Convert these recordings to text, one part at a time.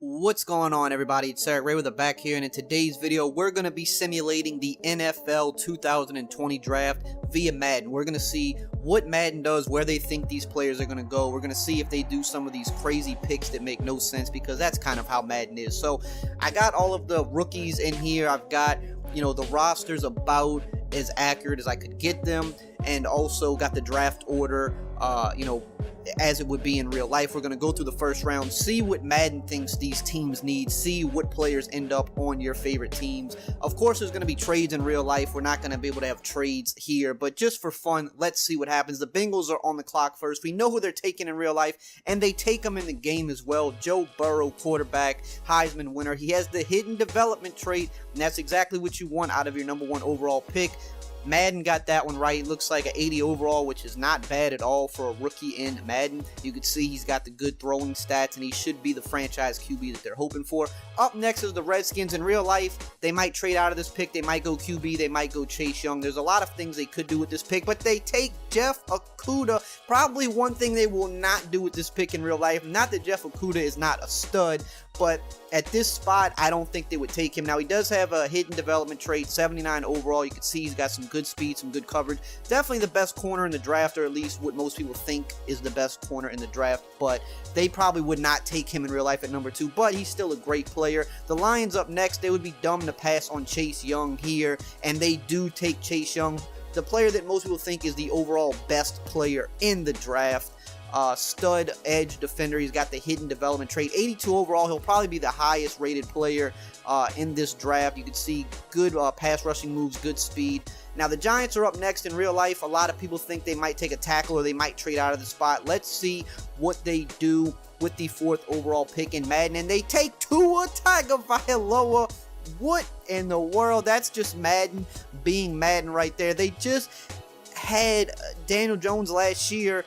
What's going on, everybody? It's EricRayweather back here, and in today's video we're going to be simulating the NFL 2020 draft via Madden. We're going to see what Madden does, where they think these players are going to go. We're going to see if they do some of these crazy picks that make no sense, because that's kind of how Madden is. So I got all of the rookies in here. I've got, the rosters about as accurate as I could get them, and also got the draft order, as it would be in real life. We're going to go through the first round, see what Madden thinks these teams need, see what players end up on your favorite teams. Of course, there's going to be trades in real life. We're not going to be able to have trades here, but just for fun, let's see what happens. The Bengals are on the clock first. We know who they're taking in real life, and they take them in the game as well. Joe Burrow, quarterback, Heisman winner. He has the hidden development trait, and that's exactly what you want out of your #1 overall pick. Madden got that one right. Looks like an 80 overall, which is not bad at all for a rookie in Madden. You can see he's got the good throwing stats, and he should be the franchise QB that they're hoping for. Up next is the Redskins. In real life, they might trade out of this pick. They might go QB. They might go Chase Young. There's a lot of things they could do with this pick, but they take Jeff Okudah. Probably one thing they will not do with this pick in real life. Not that Jeff Okudah is not a stud, but at this spot, I don't think they would take him. Now, he does have a hidden development trait, 79 overall. You can see he's got some good speed, some good coverage. Definitely the best corner in the draft, or at least what most people think is the best corner in the draft, but they probably would not take him in real life at #2, but he's still a great player. The Lions up next. They would be dumb to pass on Chase Young here, and they do take Chase Young, the player that most people think is the overall best player in the draft. Stud edge defender. He's got the hidden development trait, 82 overall. He'll probably be the highest rated player in this draft. You can see good pass rushing moves, good speed. Now the Giants are up next. In real life, a lot of people think they might take a tackle or they might trade out of the spot. Let's see what they do with the 4th overall pick in Madden, and they take Tua Tagovailoa. What in the world? That's just Madden being Madden right there. They just had Daniel Jones last year.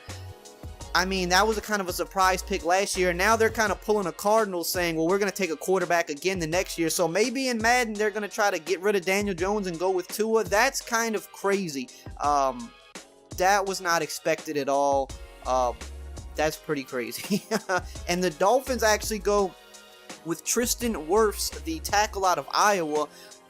I mean, that was a kind of a surprise pick last year. Now they're kind of pulling a Cardinals, saying, well, we're going to take a quarterback again the next year. So maybe in Madden, they're going to try to get rid of Daniel Jones and go with Tua. That's kind of crazy. That was not expected at all. That's pretty crazy. And the Dolphins actually go with Tristan Wirfs, the tackle out of Iowa.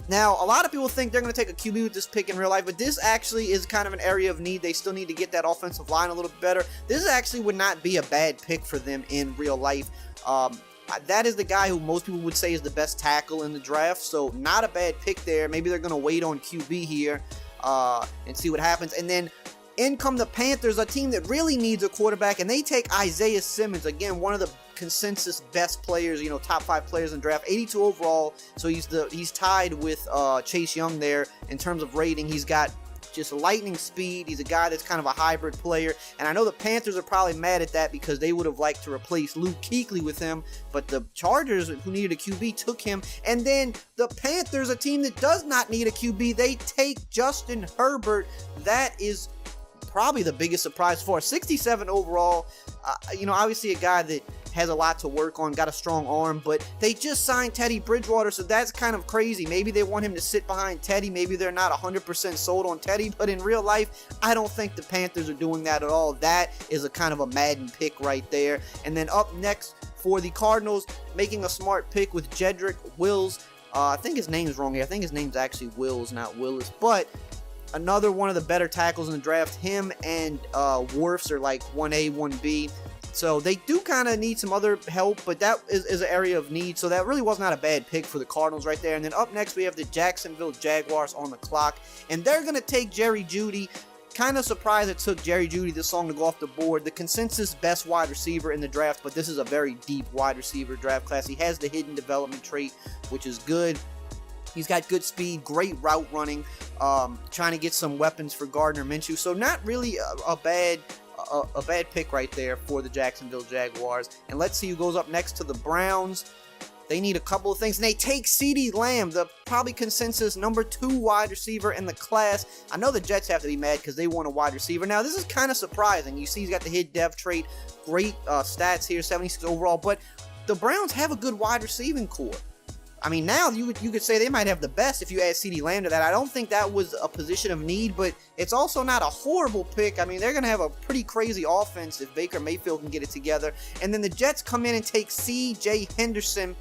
Now, a lot of people think they're going to take a QB with this pick in real life, but this actually is kind of an area of need. They still need to get that offensive line a little bit better. This actually would not be a bad pick for them in real life. That is the guy who most people would say is the best tackle in the draft, so not a bad pick there. Maybe they're going to wait on QB here and see what happens. And then in come the Panthers, a team that really needs a quarterback, and they take Isaiah Simmons, again, one of the consensus best players, top 5 players in the draft, 82 overall, so he's tied with Chase Young there in terms of rating. He's got just lightning speed. He's a guy that's kind of a hybrid player, and I know the Panthers are probably mad at that because they would have liked to replace Luke Kuechly with him, but the Chargers, who needed a QB, took him. And then the Panthers, a team that does not need a QB, they take Justin Herbert. That is probably the biggest surprise for 67 overall. Obviously a guy that has a lot to work on, got a strong arm, but they just signed Teddy Bridgewater, so that's kind of crazy. Maybe they want him to sit behind Teddy. Maybe they're not 100% sold on Teddy, but in real life, I don't think the Panthers are doing that at all. That is a kind of a Madden pick right there. And then up next for the Cardinals, making a smart pick with Jedrick Wills. I think his name's wrong here. I think his name's actually Wills, not Willis, but another one of the better tackles in the draft. Him and Wirfs are like 1A, 1B. So they do kind of need some other help, but that is an area of need. So that really was not a bad pick for the Cardinals right there. And then up next, we have the Jacksonville Jaguars on the clock, and they're going to take Jerry Jeudy. Kind of surprised it took Jerry Jeudy this long to go off the board. The consensus best wide receiver in the draft, but this is a very deep wide receiver draft class. He has the hidden development trait, which is good. He's got good speed, great route running, trying to get some weapons for Gardner Minshew. So not really a bad pick right there for the Jacksonville Jaguars. And let's see who goes up next to the Browns. They need a couple of things, and they take CeeDee Lamb, the probably consensus #2 wide receiver in the class. I know the Jets have to be mad because they want a wide receiver. Now, this is kind of surprising. You see he's got the hidden dev trait, great stats here, 76 overall, but the Browns have a good wide receiving core. I mean, now you could say they might have the best if you add CeeDee Lamb to that. I don't think that was a position of need, but it's also not a horrible pick. I mean, they're going to have a pretty crazy offense if Baker Mayfield can get it together. And then the Jets come in and take C.J. Henderson,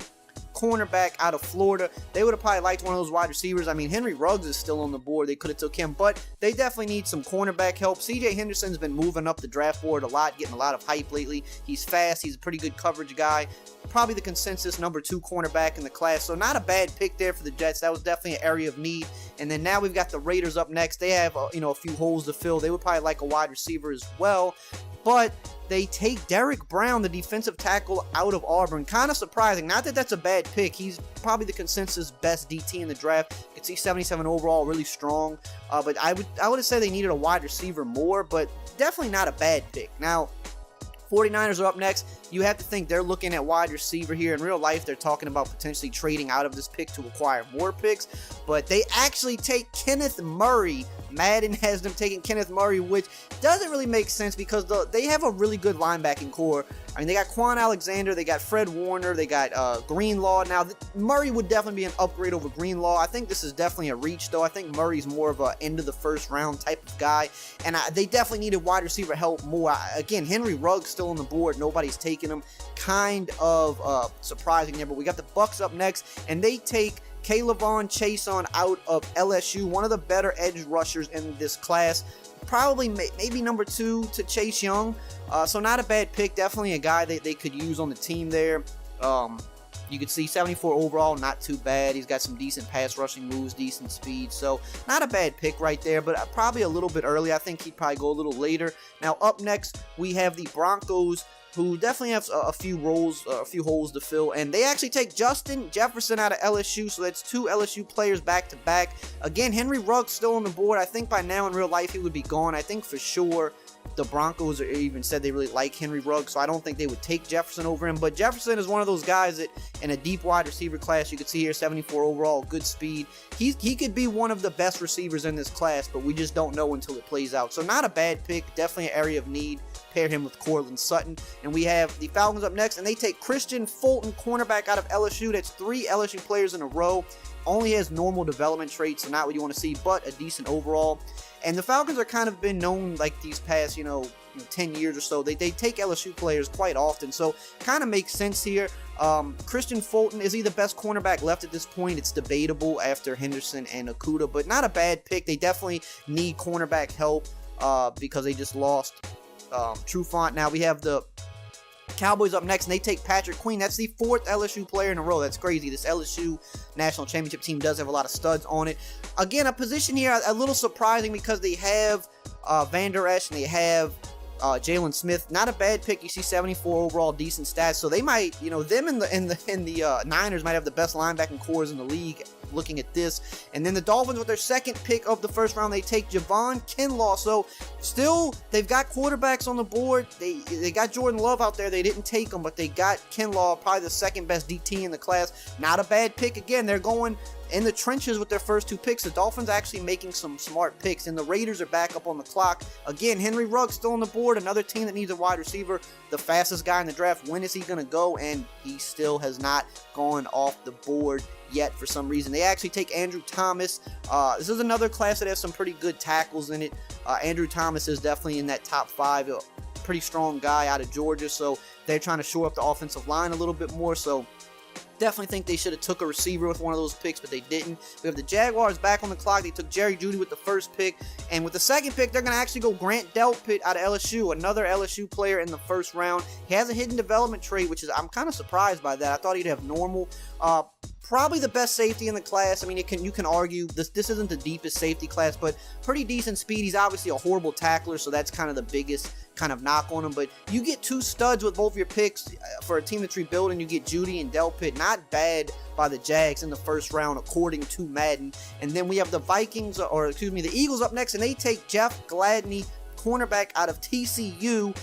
cornerback out of Florida. They would have probably liked one of those wide receivers. I mean, Henry Ruggs is still on the board. They could have took him, but they definitely need some cornerback help. C.J. Henderson's been moving up the draft board a lot, getting a lot of hype lately. He's fast. He's a pretty good coverage guy. Probably the consensus #2 cornerback in the class, so not a bad pick there for the Jets. That was definitely an area of need. And then now we've got the Raiders up next. They have a few holes to fill. They would probably like a wide receiver as well, but they take Derek Brown, the defensive tackle out of Auburn. Kind of surprising. Not that that's a bad pick. He's probably the consensus best DT in the draft. You can see 77 overall, really strong. But I would say they needed a wide receiver more, but definitely not a bad pick. Now, 49ers are up next. You have to think they're looking at wide receiver here. In real life, they're talking about potentially trading out of this pick to acquire more picks, but they actually take Kenneth Murray. Madden has them taking Kenneth Murray, which doesn't really make sense because they have a really good linebacking core. I mean, they got Quan Alexander, they got Fred Warner, they got Greenlaw. Now, Murray would definitely be an upgrade over Greenlaw. I think this is definitely a reach, though. I think Murray's more of an end of the first round type of guy, and they definitely needed wide receiver help more. Again, Henry Ruggs still on the board. Nobody's taking him. Kind of surprising there, but we got the Bucks up next, and they take K'Lavon Chaisson out of LSU, one of the better edge rushers in this class. Probably maybe #2 to Chase Young. So not a bad pick. Definitely a guy that they could use on the team there. You could see 74 overall, not too bad. He's got some decent pass rushing moves, decent speed. So not a bad pick right there, but probably a little bit early. I think he'd probably go a little later. Now up next, we have the Broncos, who definitely have a few holes to fill, and they actually take Justin Jefferson out of LSU, so that's 2 LSU players back to back. Again, Henry Ruggs still on the board. I think by now in real life he would be gone. I think for sure the Broncos even said they really like Henry Ruggs, so I don't think they would take Jefferson over him. But Jefferson is one of those guys that in a deep wide receiver class, you can see here 74 overall, good speed. He could be one of the best receivers in this class, but we just don't know until it plays out. So not a bad pick, definitely an area of need. Pair him with Cortland Sutton. And we have the Falcons up next, and they take Christian Fulton, cornerback out of LSU. That's 3 LSU players in a row. Only has normal development traits, so not what you want to see, but a decent overall. And the Falcons are kind of been known like these past, 10 years or so. They take LSU players quite often, so kind of makes sense here. Christian Fulton, is he the best cornerback left at this point? It's debatable after Henderson and OKUDAH, but not a bad pick. They definitely need cornerback help because they just lost Trufant. Now we have the Cowboys up next, and they take Patrick Queen. That's the 4th LSU player in a row. That's crazy. This LSU national championship team does have a lot of studs on it. Again, a position here a little surprising because they have Van Der Esch and they have Jalen Smith. Not a bad pick. You see 74 overall, decent stats. So they might, them and the Niners might have the best linebacking cores in the league. Looking at this, and then the Dolphins with their 2nd pick of the first round, they take Javon Kinlaw. So still, they've got quarterbacks on the board. They got Jordan Love out there. They didn't take him, but they got Kinlaw, probably the 2nd best DT in the class. Not a bad pick. Again, they're going in the trenches with their first 2 picks. The Dolphins actually making some smart picks, and the Raiders are back up on the clock. Again, Henry Ruggs still on the board. Another team that needs a wide receiver. The fastest guy in the draft. When is he going to go? And he still has not gone off the board yet for some reason. They actually take Andrew Thomas. This is another class that has some pretty good tackles in it. Andrew Thomas is definitely in that top 5. A pretty strong guy out of Georgia, so they're trying to shore up the offensive line a little bit more. So definitely think they should have took a receiver with one of those picks, but they didn't. We have the Jaguars back on the clock. They took Jerry Jeudy with the 1st pick, and with the 2nd pick, they're going to actually go Grant Delpit out of LSU, another LSU player in the 1st round. He has a hidden development trait, which is, I'm kind of surprised by that. I thought he'd have normal. Probably the best safety in the class. I mean, you can argue this isn't the deepest safety class, but pretty decent speed. He's obviously a horrible tackler, so that's kind of the biggest kind of knock on him. But you get 2 studs with both your picks for a team that's rebuilding. You get Jeudy and Delpit. Not bad by the Jags in the 1st round, according to Madden. And then we have the the Eagles up next, and they take Jeff Gladney, cornerback out of TCU.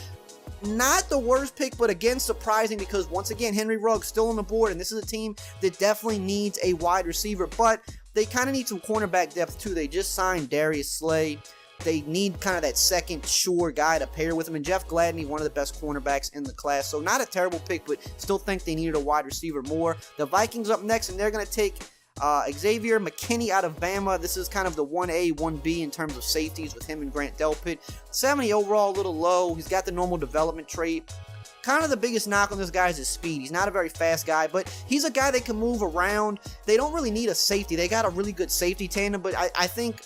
Not the worst pick, but again, surprising because once again, Henry Ruggs still on the board, and this is a team that definitely needs a wide receiver, but they kind of need some cornerback depth too. They just signed Darius Slay. they need kind of that second sure guy to pair with him, and Jeff Gladney, one of the best cornerbacks in the class, so not a terrible pick, but still think they needed a wide receiver more. The Vikings up next, and they're going to take XAVIER McKinney out of Bama. This is kind of the 1A, 1B in terms of safeties with him and Grant Delpit. 70 overall, a little low. He's got the normal development trait. Kind of the biggest knock on this guy is his speed. He's not a very fast guy, but he's a guy that can move around. They don't really need a safety. They got a really good safety tandem, but I think,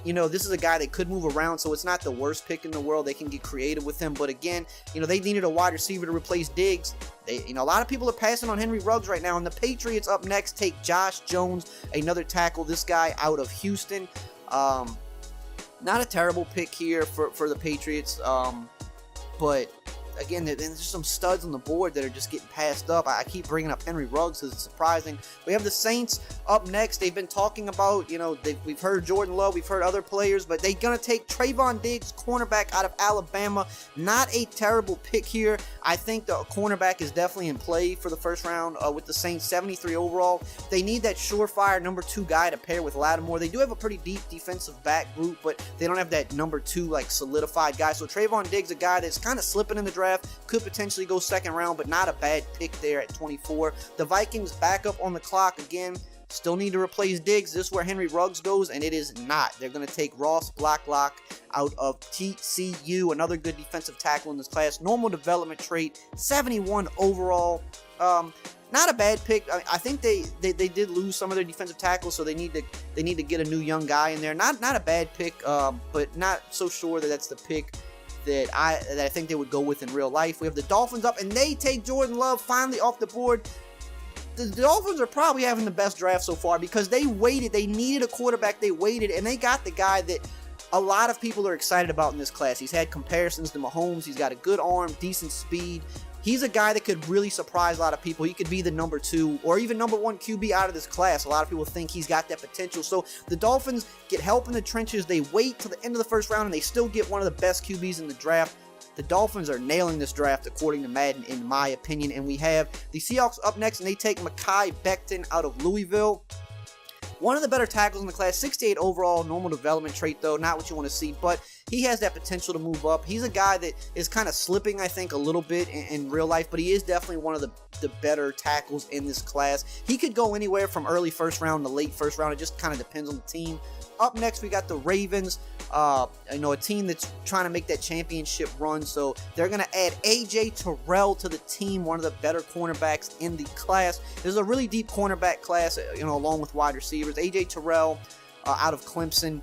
you know, this is a guy that could move around, so it's not the worst pick in the world. They can get creative with him, but again, you know, they needed a wide receiver to replace Diggs. You know, a lot of people are passing on Henry Ruggs right now, and the Patriots up next take Josh Jones, another tackle. This guy out of Houston. Not a terrible pick here for the Patriots, but again, there's just some studs on the board that are just getting passed up. I keep bringing up Henry Ruggs because it's surprising. We have the Saints up next. They've been talking about, you know, we've heard Jordan Love, we've heard other players, but they're going to take Trayvon Diggs, cornerback out of Alabama. Not a terrible pick here. I think the cornerback is definitely in play for the first round with the Saints, 73 overall. They need that surefire number 2 guy to pair with Lattimore. They do have a pretty deep defensive back group, but they don't have that number 2 like solidified guy. So Trayvon Diggs, a guy that's kind of slipping in the draft, could potentially go second round, but not a bad pick there at 24. The Vikings back up on the clock again. Still need to replace Diggs. This is where Henry Ruggs goes, and it is not. They're going to take Ross Blacklock out of TCU, another good defensive tackle in this class. Normal development trait, 71 overall. Not a bad pick. I think they did lose some of their defensive tackles, so they need to get a new young guy in there. Not a bad pick, but not so sure that that's the pick that I think they would go with in real life. We have the Dolphins up, and they take Jordan Love finally off the board. The Dolphins are probably having the best draft so far because they waited. They needed a quarterback. They waited, and they got the guy that a lot of people are excited about in this class. He's had comparisons to Mahomes. He's got a good arm, decent speed. He's a guy that could really surprise a lot of people. He could be the number 2 or even number 1 QB out of this class. A lot of people think he's got that potential. So the Dolphins get help in the trenches. They wait till the end of the first round, and they still get one of the best QBs in the draft. The Dolphins are nailing this draft according to Madden, in my opinion. And we have the Seahawks up next, and they take Mekhi Becton out of Louisville. One of the better tackles in the class, 68 overall, normal development trait though, not what you want to see, but he has that potential to move up. He's a guy that is kind of slipping, I think, a little bit in real life, but he is definitely one of the better tackles in this class. He could go anywhere from early first round to late first round. It just kind of depends on the team. Up next, we got the Ravens, you know, a team that's trying to make that championship run, so they're going to add A.J. Terrell to the team, one of the better cornerbacks in the class. There's a really deep cornerback class, you know, along with wide receivers. A.J. Terrell out of Clemson.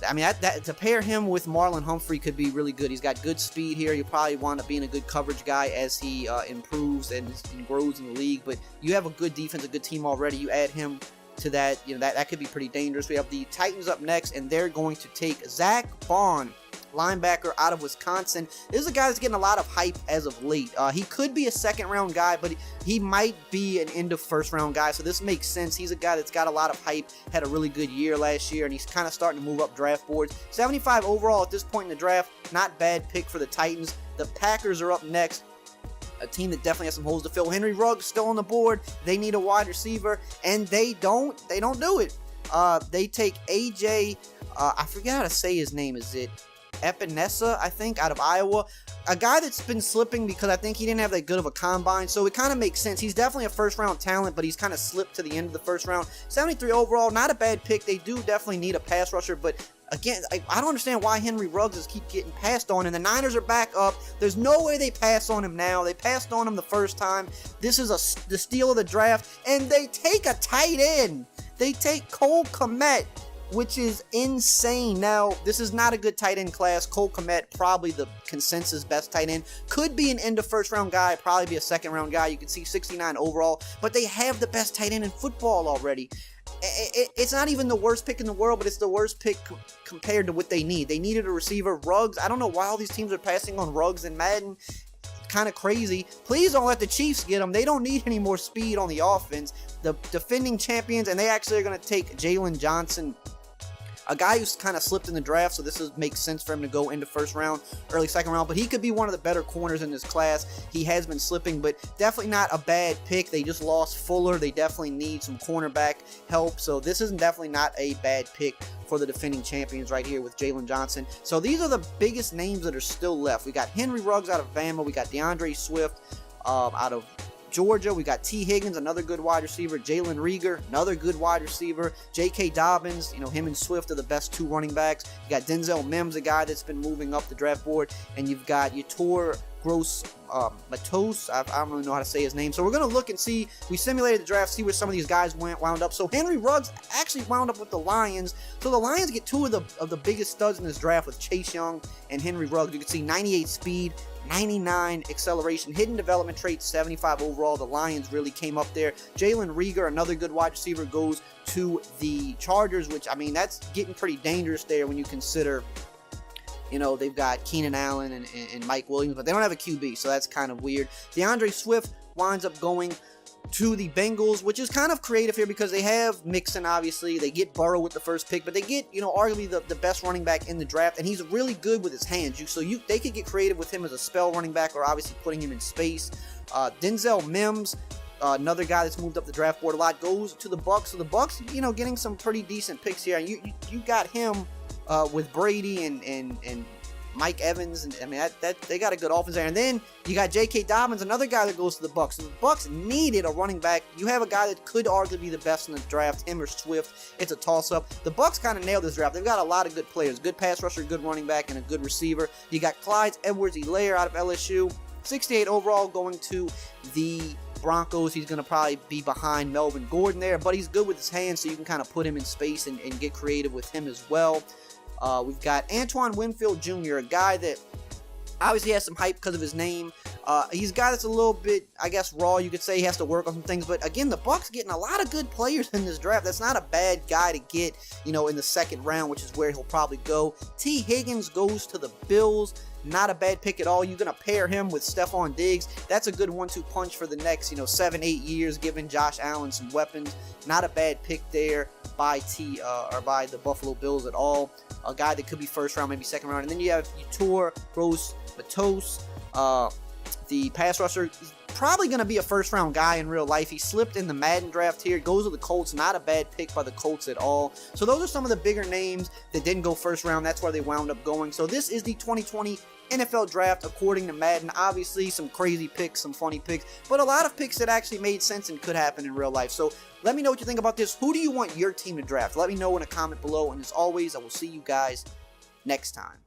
I mean, to pair him with Marlon Humphrey could be really good. He's got good speed here. He'll probably wind up being a good coverage guy as he improves and grows in the league, but you have a good defense, a good team already. You add him to that, you know, that could be pretty dangerous. We have the Titans up next, and they're going to take Zach Bond, linebacker out of Wisconsin. This is a guy that's getting a lot of hype as of late. He could be a second round guy, but he might be an end of first round guy, so this makes sense. He's a guy that's got a lot of hype, had a really good year last year, and he's kind of starting to move up draft boards. 75 overall at this point in the draft, not bad pick for the Titans. The Packers are up next, a team that definitely has some holes to fill. Henry Ruggs still on the board. They need a wide receiver, and they don't do it. They take AJ, I forget how to say his name. Is it Epinesa, I think, out of Iowa? A guy that's been slipping because I think he didn't have that good of a combine, so it kind of makes sense. He's definitely a first round talent, but he's kind of slipped to the end of the first round. 73 overall, not a bad pick. They do definitely need a pass rusher, but again, I don't understand why Henry Ruggs is keep getting passed on, and the Niners are back up. There's no way they pass on him now. They passed on him the first time. This is the steal of the draft, and they take a tight end. They take Cole Kmet, which is insane. Now, this is not a good tight end class. Cole Kmet, probably the consensus best tight end. Could be an end of first round guy, probably be a second round guy. You can see 69 overall, but they have the best tight end in football already. It's not even the worst pick in the world, but it's the worst pick compared to what they need. They needed a receiver. Ruggs, I don't know why all these teams are passing on Ruggs and Madden. Kind of crazy. Please don't let the Chiefs get him. They don't need any more speed on the offense. The defending champions, and they actually are going to take Jalen Johnson A guy who's kind of slipped in the draft, so makes sense for him to go into first round, early second round, but he could be one of the better corners in this class. He has been slipping, but definitely not a bad pick. They just lost Fuller. They definitely need some cornerback help, so this is definitely not a bad pick for the defending champions right here with Jalen Johnson. So these are the biggest names that are still left. We got Henry Ruggs out of Bama. We got DeAndre Swift out of Georgia. We got T. Higgins, another good wide receiver. Jalen Reagor, another good wide receiver. J.K. Dobbins, him and Swift are the best 2 running backs. You got Denzel Mims, a guy that's been moving up the draft board. And you've got YETUR GROSS-MATOS. I don't really know how to say his name. So we're going to look and see. We simulated the draft, see where some of these guys wound up. So Henry Ruggs actually wound up with the Lions. So the Lions get 2 of the biggest studs in this draft with Chase Young and Henry Ruggs. You can see 98 speed, 99 acceleration, hidden development traits, 75 overall. The Lions really came up there. Jalen Reagor, another good wide receiver, goes to the Chargers, which, I mean, that's getting pretty dangerous there when you consider, they've got Keenan Allen and Mike Williams, but they don't have a QB, so that's kind of weird. DeAndre Swift winds up going to the Bengals, which is kind of creative here because they have Mixon, obviously. They get Burrow with the first pick, but they get, arguably the best running back in the draft, and he's really good with his hands. They could get creative with him as a spell running back or obviously putting him in space. Denzel Mims, another guy that's moved up the draft board a lot, goes to the Bucs. So the Bucs, getting some pretty decent picks here. And you got him with Brady and Mike Evans, and I mean they got a good offense there. And then you got J.K. Dobbins, another guy that goes to the Bucs. So the Bucs needed a running back. You have a guy that could arguably be the best in the draft, him or Swift. It's a toss-up. The Bucs kind of nailed this draft. They've got a lot of good players, good pass rusher, good running back, and a good receiver. You got CLYDE Edwards-HELAIRE out of LSU, 68 overall, going to the Broncos. He's going to probably be behind Melvin Gordon there, but he's good with his hands, so you can kind of put him in space and get creative with him as well. We've got ANTOINE Winfield Jr., a guy that obviously has some hype because of his name. He's a guy that's a little bit, I guess, raw. You could say he has to work on some things. But again, the Bucs getting a lot of good players in this draft. That's not a bad guy to get, in the second round, which is where he'll probably go. T. Higgins goes to the Bills. Not a bad pick at all. You're going to pair him with Stephon Diggs. That's a good 1-2 punch for the next, 7-8 years, giving Josh Allen some weapons. Not a bad pick there by by the Buffalo Bills at all. A guy that could be first round, maybe second round. And then you have YETUR GROSS-MATOS, the pass rusher. He's probably going to be a first round guy in real life. He slipped in the Madden draft here. Goes to the Colts. Not a bad pick by the Colts at all. So those are some of the bigger names that didn't go first round. That's where they wound up going. So this is the 2020 NFL draft according to Madden. Obviously some crazy picks, some funny picks, but a lot of picks that actually made sense and could happen in real life. So let me know what you think about this. Who do you want your team to draft? Let me know in a comment below, and as always, I will see you guys next time.